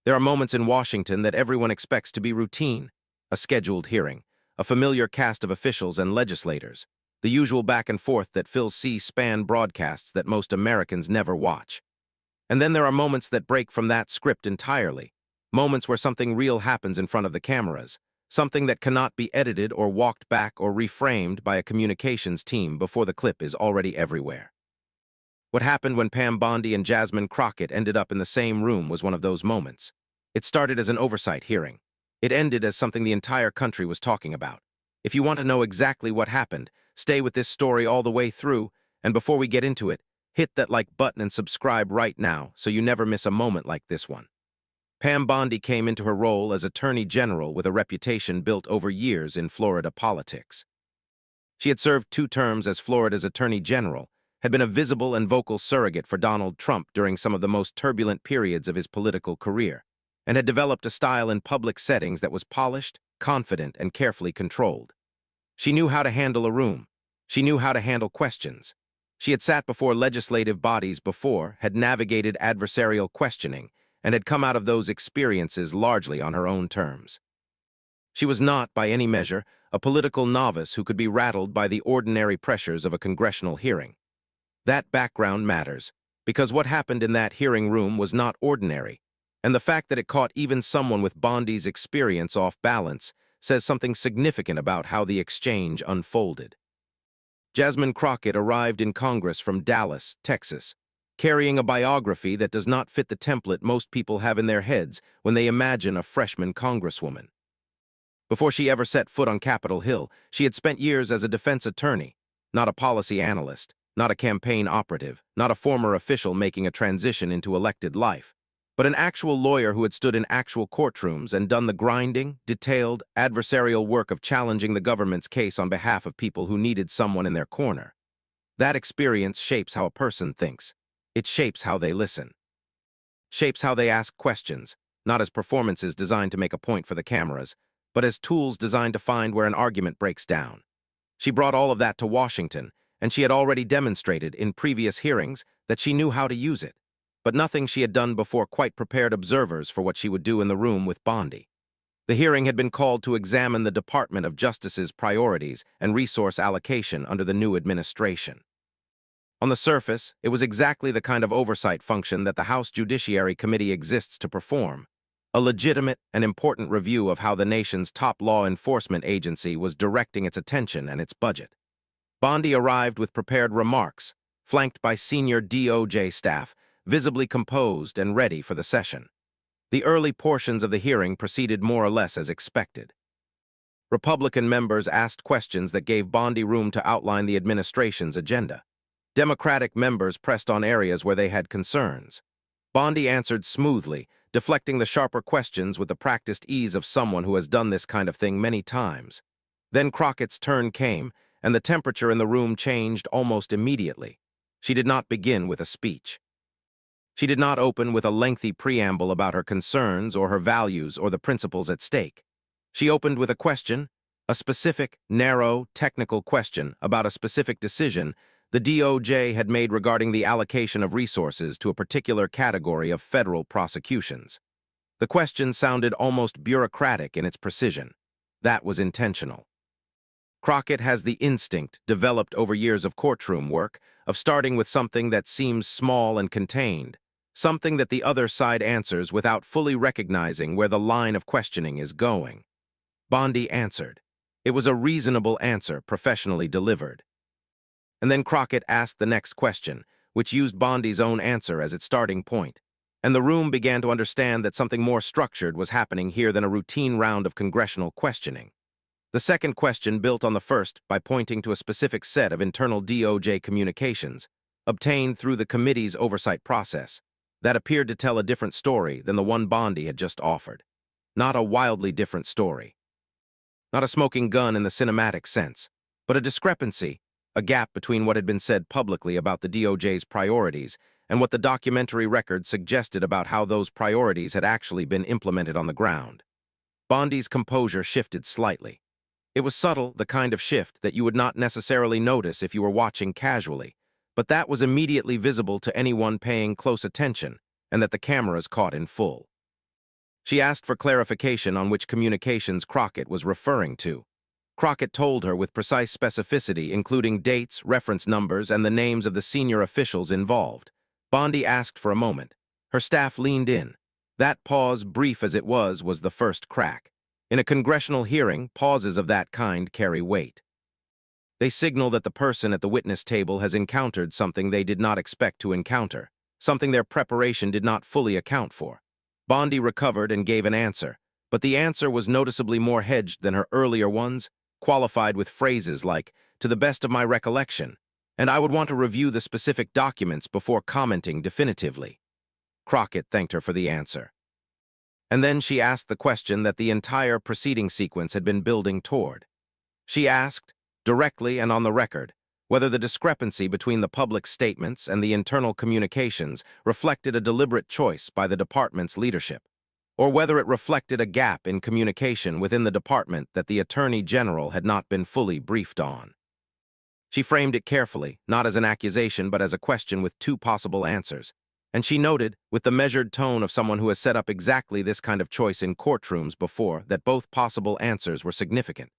There are moments in Washington that everyone expects to be routine: a scheduled hearing, a familiar cast of officials and legislators, the usual back and forth that fills C-SPAN broadcasts that most Americans never watch. And then there are moments that break from that script entirely, moments where something real happens in front of the cameras, something that cannot be edited or walked back or reframed by a communications team before the clip is already everywhere. What happened when Pam Bondi and Jasmine Crockett ended up in the same room was one of those moments. It started as an oversight hearing. It ended as something the entire country was talking about. If you want to know exactly what happened, stay with this story all the way through, and before we get into it, hit that like button and subscribe right now so you never miss a moment like this one. Pam Bondi came into her role as Attorney General with a reputation built over years in Florida politics. She had served 2 terms as Florida's Attorney General, had been a visible and vocal surrogate for Donald Trump during some of the most turbulent periods of his political career, and had developed a style in public settings that was polished, confident, and carefully controlled. She knew how to handle a room. She knew how to handle questions. She had sat before legislative bodies before, had navigated adversarial questioning, and had come out of those experiences largely on her own terms. She was not, by any measure, a political novice who could be rattled by the ordinary pressures of a congressional hearing. That background matters, because what happened in that hearing room was not ordinary, and the fact that it caught even someone with Bondi's experience off balance says something significant about how the exchange unfolded. Jasmine Crockett arrived in Congress from Dallas, Texas, carrying a biography that does not fit the template most people have in their heads when they imagine a freshman congresswoman. Before she ever set foot on Capitol Hill, she had spent years as a defense attorney, not a policy analyst, not a campaign operative, not a former official making a transition into elected life, but an actual lawyer who had stood in actual courtrooms and done the grinding, detailed, adversarial work of challenging the government's case on behalf of people who needed someone in their corner. That experience shapes how a person thinks. It shapes how they listen. Shapes how they ask questions, not as performances designed to make a point for the cameras, but as tools designed to find where an argument breaks down. She brought all of that to Washington, and she had already demonstrated in previous hearings that she knew how to use it, but nothing she had done before quite prepared observers for what she would do in the room with Bondi. The hearing had been called to examine the Department of Justice's priorities and resource allocation under the new administration. On the surface, it was exactly the kind of oversight function that the House Judiciary Committee exists to perform, a legitimate and important review of how the nation's top law enforcement agency was directing its attention and its budget. Bondi arrived with prepared remarks, flanked by senior DOJ staff, visibly composed and ready for the session. The early portions of the hearing proceeded more or less as expected. Republican members asked questions that gave Bondi room to outline the administration's agenda. Democratic members pressed on areas where they had concerns. Bondi answered smoothly, deflecting the sharper questions with the practiced ease of someone who has done this kind of thing many times. Then Crockett's turn came, and the temperature in the room changed almost immediately. She did not begin with a speech. She did not open with a lengthy preamble about her concerns or her values or the principles at stake. She opened with a question, a specific, narrow, technical question about a specific decision the DOJ had made regarding the allocation of resources to a particular category of federal prosecutions. The question sounded almost bureaucratic in its precision. That was intentional. Crockett has the instinct, developed over years of courtroom work, of starting with something that seems small and contained, something that the other side answers without fully recognizing where the line of questioning is going. Bondi answered. It was a reasonable answer, professionally delivered. And then Crockett asked the next question, which used Bondi's own answer as its starting point, and the room began to understand that something more structured was happening here than a routine round of congressional questioning. The second question built on the first by pointing to a specific set of internal DOJ communications, obtained through the committee's oversight process, that appeared to tell a different story than the one Bondi had just offered. Not a wildly different story. Not a smoking gun in the cinematic sense, but a discrepancy, a gap between what had been said publicly about the DOJ's priorities and what the documentary record suggested about how those priorities had actually been implemented on the ground. Bondi's composure shifted slightly. It was subtle, the kind of shift that you would not necessarily notice if you were watching casually, but that was immediately visible to anyone paying close attention, and that the cameras caught in full. She asked for clarification on which communications Crockett was referring to. Crockett told her with precise specificity, including dates, reference numbers, and the names of the senior officials involved. Bondi asked for a moment. Her staff leaned in. That pause, brief as it was the first crack. In a congressional hearing, pauses of that kind carry weight. They signal that the person at the witness table has encountered something they did not expect to encounter, something their preparation did not fully account for. Bondi recovered and gave an answer, but the answer was noticeably more hedged than her earlier ones, qualified with phrases like, "to the best of my recollection," and "I would want to review the specific documents before commenting definitively." Crockett thanked her for the answer. And then she asked the question that the entire proceeding sequence had been building toward. She asked, directly and on the record, whether the discrepancy between the public statements and the internal communications reflected a deliberate choice by the department's leadership, or whether it reflected a gap in communication within the department that the Attorney General had not been fully briefed on. She framed it carefully, not as an accusation but as a question with two possible answers, and she noted, with the measured tone of someone who has set up exactly this kind of choice in courtrooms before, that both possible answers were significant.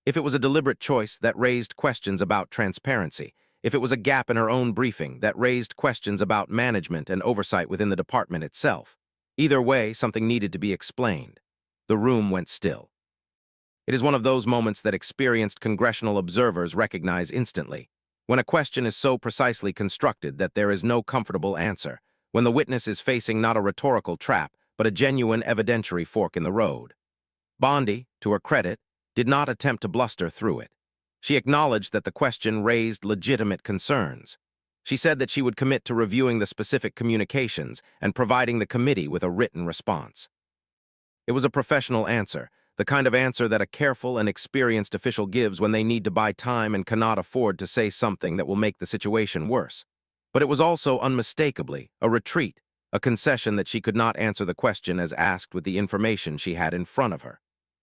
If it was a deliberate choice, that raised questions about transparency. If it was a gap in her own briefing, that raised questions about management and oversight within the department itself. Either way, something needed to be explained. The room went still. It is one of those moments that experienced congressional observers recognize instantly, when a question is so precisely constructed that there is no comfortable answer, when the witness is facing not a rhetorical trap, but a genuine evidentiary fork in the road. Bondi, to her credit, did not attempt to bluster through it. She acknowledged that the question raised legitimate concerns. She said that she would commit to reviewing the specific communications and providing the committee with a written response. It was a professional answer, the kind of answer that a careful and experienced official gives when they need to buy time and cannot afford to say something that will make the situation worse. But it was also unmistakably a retreat, a concession that she could not answer the question as asked with the information she had in front of her.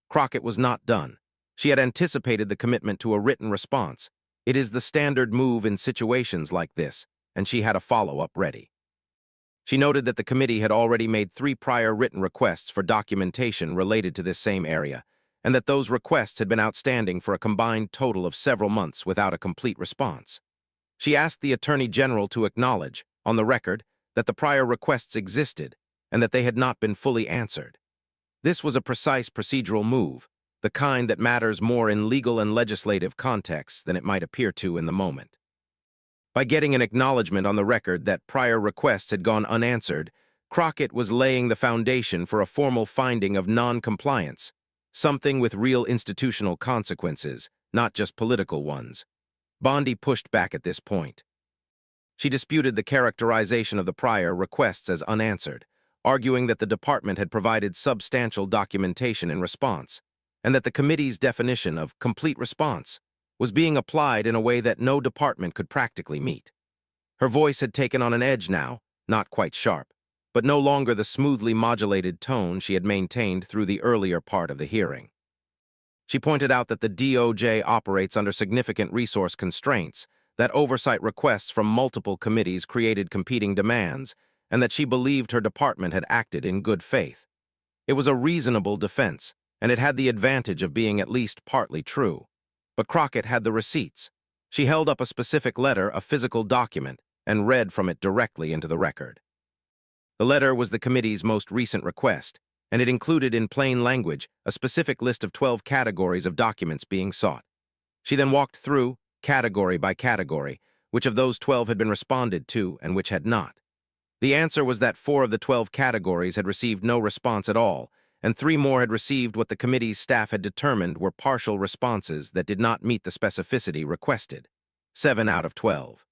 Crockett was not done. She had anticipated the commitment to a written response. It is the standard move in situations like this, and she had a follow-up ready. She noted that the committee had already made 3 prior written requests for documentation related to this same area, and that those requests had been outstanding for a combined total of several months without a complete response. She asked the Attorney General to acknowledge, on the record, that the prior requests existed and that they had not been fully answered. This was a precise procedural move, the kind that matters more in legal and legislative contexts than it might appear to in the moment. By getting an acknowledgement on the record that prior requests had gone unanswered, Crockett was laying the foundation for a formal finding of non-compliance, something with real institutional consequences, not just political ones. Bondi pushed back at this point. She disputed the characterization of the prior requests as unanswered, arguing that the department had provided substantial documentation in response, and that the committee's definition of complete response was being applied in a way that no department could practically meet. Her voice had taken on an edge now, not quite sharp, but no longer the smoothly modulated tone she had maintained through the earlier part of the hearing. She pointed out that the DOJ operates under significant resource constraints, that oversight requests from multiple committees created competing demands, and that she believed her department had acted in good faith. It was a reasonable defense, and it had the advantage of being at least partly true. But Crockett had the receipts. She held up a specific letter, a physical document, and read from it directly into the record. The letter was the committee's most recent request, and it included in plain language a specific list of 12 categories of documents being sought. She then walked through, category by category, which of those 12 had been responded to and which had not. The answer was that 4 of the 12 categories had received no response at all, and 3 more had received what the committee's staff had determined were partial responses that did not meet the specificity requested. 7 out of 12.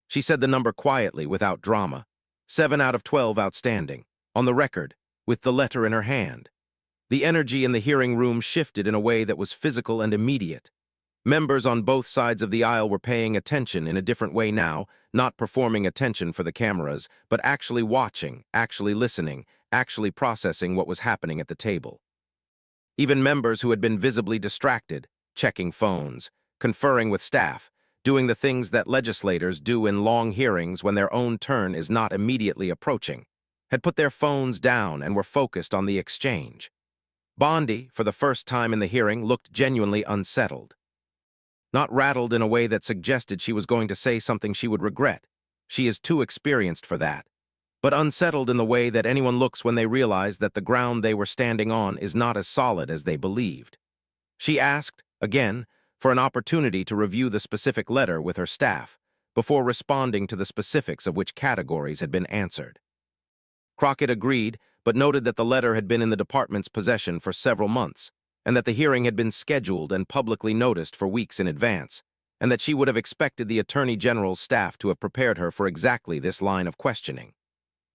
She said the number quietly, without drama. 7 out of 12 outstanding, on the record, with the letter in her hand. The energy in the hearing room shifted in a way that was physical and immediate. Members on both sides of the aisle were paying attention in a different way now, not performing attention for the cameras, but actually watching, actually listening, actually processing what was happening at the table. Even members who had been visibly distracted, checking phones, conferring with staff, doing the things that legislators do in long hearings when their own turn is not immediately approaching. had put their phones down and were focused on the exchange. Bondi, for the first time in the hearing, looked genuinely unsettled. Not rattled in a way that suggested she was going to say something she would regret. She is too experienced for that. But unsettled in the way that anyone looks when they realize that the ground they were standing on is not as solid as they believed. She asked, again, for an opportunity to review the specific letter with her staff, before responding to the specifics of which categories had been answered. Crockett agreed, but noted that the letter had been in the department's possession for several months, and that the hearing had been scheduled and publicly noticed for weeks in advance, and that she would have expected the Attorney General's staff to have prepared her for exactly this line of questioning.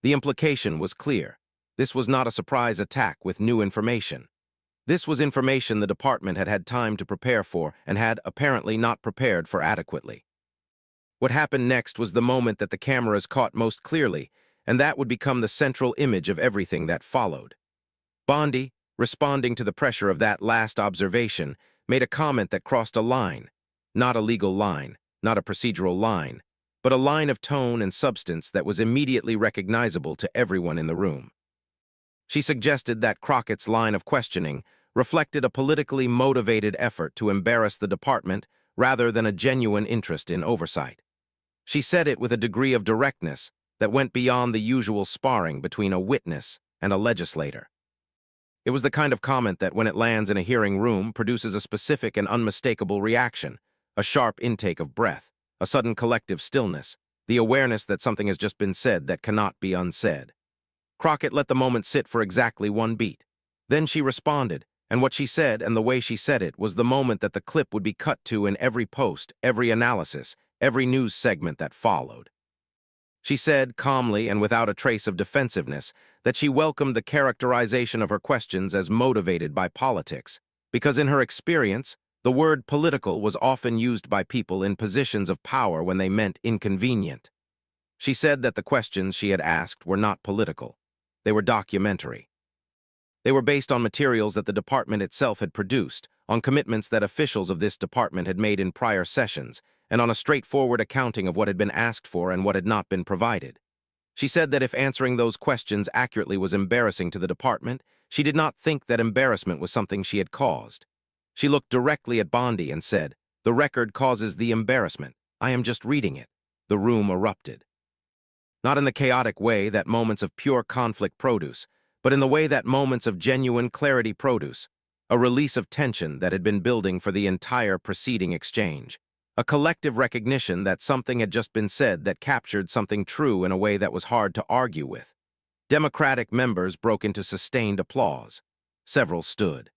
The implication was clear. This was not a surprise attack with new information. This was information the department had had time to prepare for and had apparently not prepared for adequately. What happened next was the moment that the cameras caught most clearly, and that would become the central image of everything that followed. Bondi, responding to the pressure of that last observation, made a comment that crossed a line, not a legal line, not a procedural line, but a line of tone and substance that was immediately recognizable to everyone in the room. She suggested that Crockett's line of questioning reflected a politically motivated effort to embarrass the department rather than a genuine interest in oversight. She said it with a degree of directness that went beyond the usual sparring between a witness and a legislator. It was the kind of comment that, when it lands in a hearing room, produces a specific and unmistakable reaction, a sharp intake of breath, a sudden collective stillness, the awareness that something has just been said that cannot be unsaid. Crockett let the moment sit for exactly one beat. Then she responded, and what she said and the way she said it was the moment that the clip would be cut to in every post, every analysis, every news segment that followed. She said, calmly and without a trace of defensiveness, that she welcomed the characterization of her questions as motivated by politics, because in her experience, the word political was often used by people in positions of power when they meant inconvenient. She said that the questions she had asked were not political. They were documentary. They were based on materials that the department itself had produced, on commitments that officials of this department had made in prior sessions, and on a straightforward accounting of what had been asked for and what had not been provided. She said that if answering those questions accurately was embarrassing to the department, she did not think that embarrassment was something she had caused. She looked directly at Bondi and said, "The record causes the embarrassment. I am just reading it." The room erupted. Not in the chaotic way that moments of pure conflict produce, but in the way that moments of genuine clarity produce, a release of tension that had been building for the entire preceding exchange, a collective recognition that something had just been said that captured something true in a way that was hard to argue with. Democratic members broke into sustained applause. Several stood.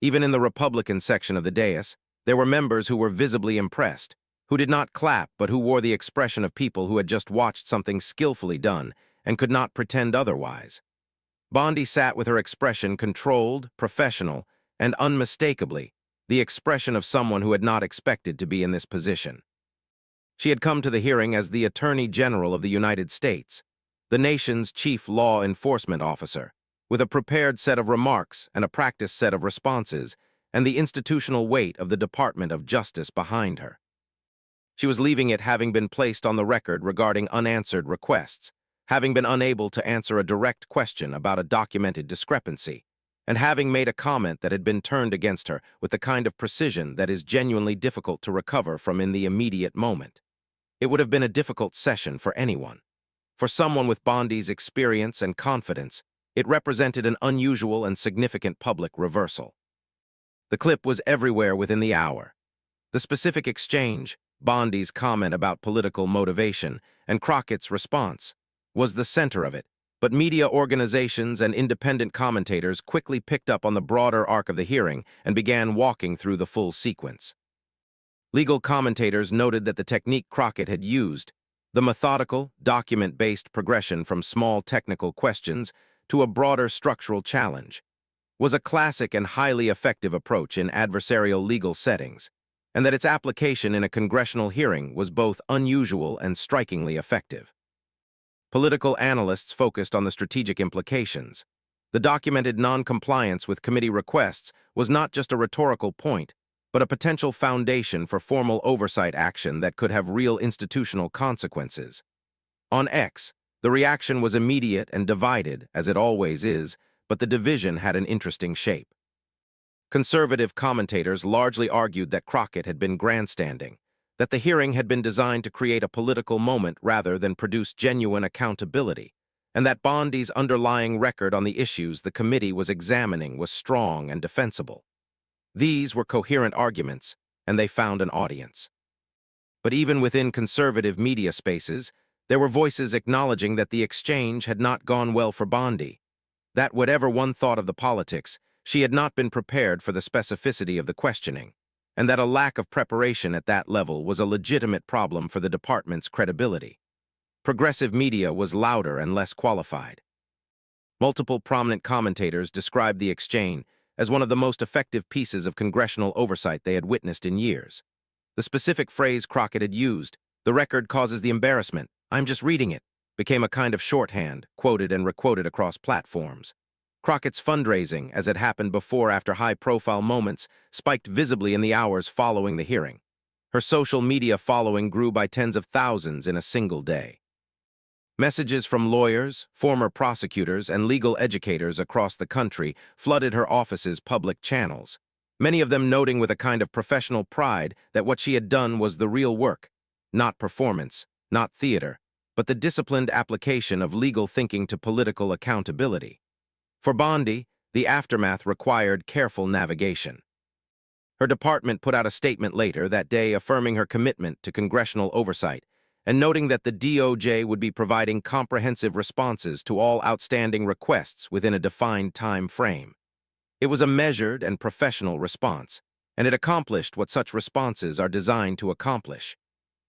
Even in the Republican section of the dais, there were members who were visibly impressed, who did not clap but who wore the expression of people who had just watched something skillfully done and could not pretend otherwise. Bondi sat with her expression controlled, professional, and unmistakably the expression of someone who had not expected to be in this position. She had come to the hearing as the Attorney General of the United States, the nation's chief law enforcement officer, with a prepared set of remarks and a practiced set of responses, and the institutional weight of the Department of Justice behind her. She was leaving it having been placed on the record regarding unanswered requests, having been unable to answer a direct question about a documented discrepancy, and having made a comment that had been turned against her with the kind of precision that is genuinely difficult to recover from in the immediate moment. It would have been a difficult session for anyone. For someone with Bondi's experience and confidence, it represented an unusual and significant public reversal. The clip was everywhere within the hour. The specific exchange, Bondi's comment about political motivation, and Crockett's response, was the center of it, but media organizations and independent commentators quickly picked up on the broader arc of the hearing and began walking through the full sequence. Legal commentators noted that the technique Crockett had used, the methodical, document-based progression from small technical questions to a broader structural challenge, was a classic and highly effective approach in adversarial legal settings, and that its application in a congressional hearing was both unusual and strikingly effective. Political analysts focused on the strategic implications. The documented non-compliance with committee requests was not just a rhetorical point, but a potential foundation for formal oversight action that could have real institutional consequences. On X, The reaction was immediate and divided, as it always is, but the division had an interesting shape. Conservative commentators largely argued that Crockett had been grandstanding, that the hearing had been designed to create a political moment rather than produce genuine accountability, and that Bondi's underlying record on the issues the committee was examining was strong and defensible. These were coherent arguments, and they found an audience. But even within conservative media spaces, there were voices acknowledging that the exchange had not gone well for Bondi, that whatever one thought of the politics, she had not been prepared for the specificity of the questioning, and that a lack of preparation at that level was a legitimate problem for the department's credibility. Progressive media was louder and less qualified. Multiple prominent commentators described the exchange as one of the most effective pieces of congressional oversight they had witnessed in years. The specific phrase Crockett had used, "The record causes the embarrassment, I'm just reading it," became a kind of shorthand, quoted and requoted across platforms. Crockett's fundraising, as it happened before after high-profile moments, spiked visibly in the hours following the hearing. Her social media following grew by tens of thousands in a single day. Messages from lawyers, former prosecutors, and legal educators across the country flooded her office's public channels, many of them noting with a kind of professional pride that what she had done was the real work, not performance, not theater, but the disciplined application of legal thinking to political accountability. For Bondi, the aftermath required careful navigation. Her department put out a statement later that day affirming her commitment to congressional oversight and noting that the DOJ would be providing comprehensive responses to all outstanding requests within a defined time frame. It was a measured and professional response, and it accomplished what such responses are designed to accomplish.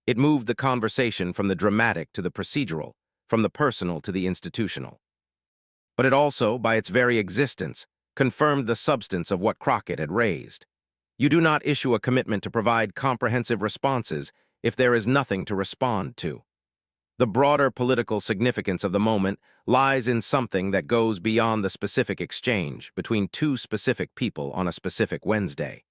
It moved the conversation from the dramatic to the procedural, from the personal to the institutional. But it also, by its very existence, confirmed the substance of what Crockett had raised. You do not issue a commitment to provide comprehensive responses if there is nothing to respond to. The broader political significance of the moment lies in something that goes beyond the specific exchange between two specific people on a specific Wednesday.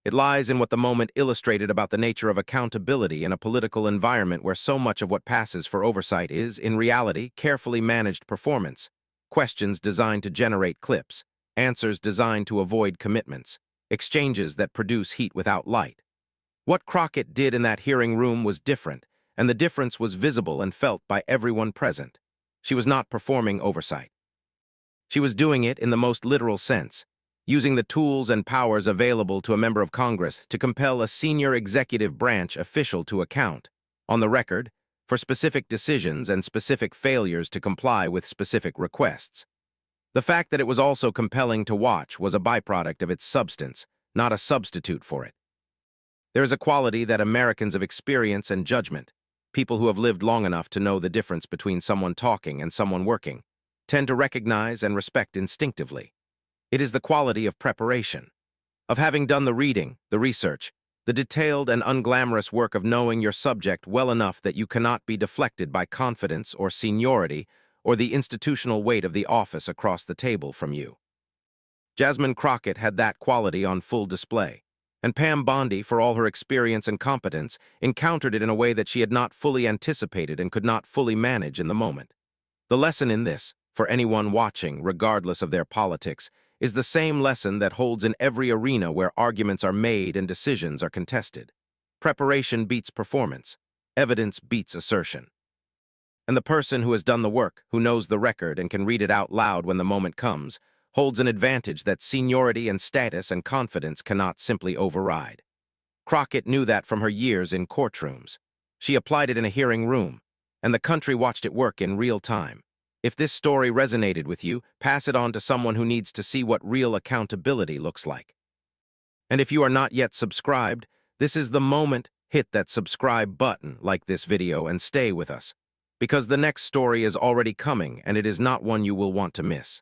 It lies in what the moment illustrated about the nature of accountability in a political environment where so much of what passes for oversight is, in reality, carefully managed performance. Questions designed to generate clips, answers designed to avoid commitments, exchanges that produce heat without light. What Crockett did in that hearing room was different, and the difference was visible and felt by everyone present. She was not performing oversight. She was doing it in the most literal sense, using the tools and powers available to a member of Congress to compel a senior executive branch official to account, on the record, for specific decisions and specific failures to comply with specific requests. The fact that it was also compelling to watch was a byproduct of its substance, not a substitute for it. There is a quality that Americans of experience and judgment, people who have lived long enough to know the difference between someone talking and someone working, tend to recognize and respect instinctively. It is the quality of preparation, of having done the reading, the research, the detailed and unglamorous work of knowing your subject well enough that you cannot be deflected by confidence or seniority or the institutional weight of the office across the table from you. Jasmine Crockett had that quality on full display, and Pam Bondi, for all her experience and competence, encountered it in a way that she had not fully anticipated and could not fully manage in the moment. The lesson in this, for anyone watching, regardless of their politics, is the same lesson that holds in every arena where arguments are made and decisions are contested. Preparation beats performance. Evidence beats assertion. And the person who has done the work, who knows the record and can read it out loud when the moment comes, holds an advantage that seniority and status and confidence cannot simply override. Crockett knew that from her years in courtrooms. She applied it in a hearing room, and the country watched it work in real time. If this story resonated with you, pass it on to someone who needs to see what real accountability looks like. And if you are not yet subscribed, this is the moment. Hit that subscribe button, like this video, and stay with us, because the next story is already coming and it is not one you will want to miss.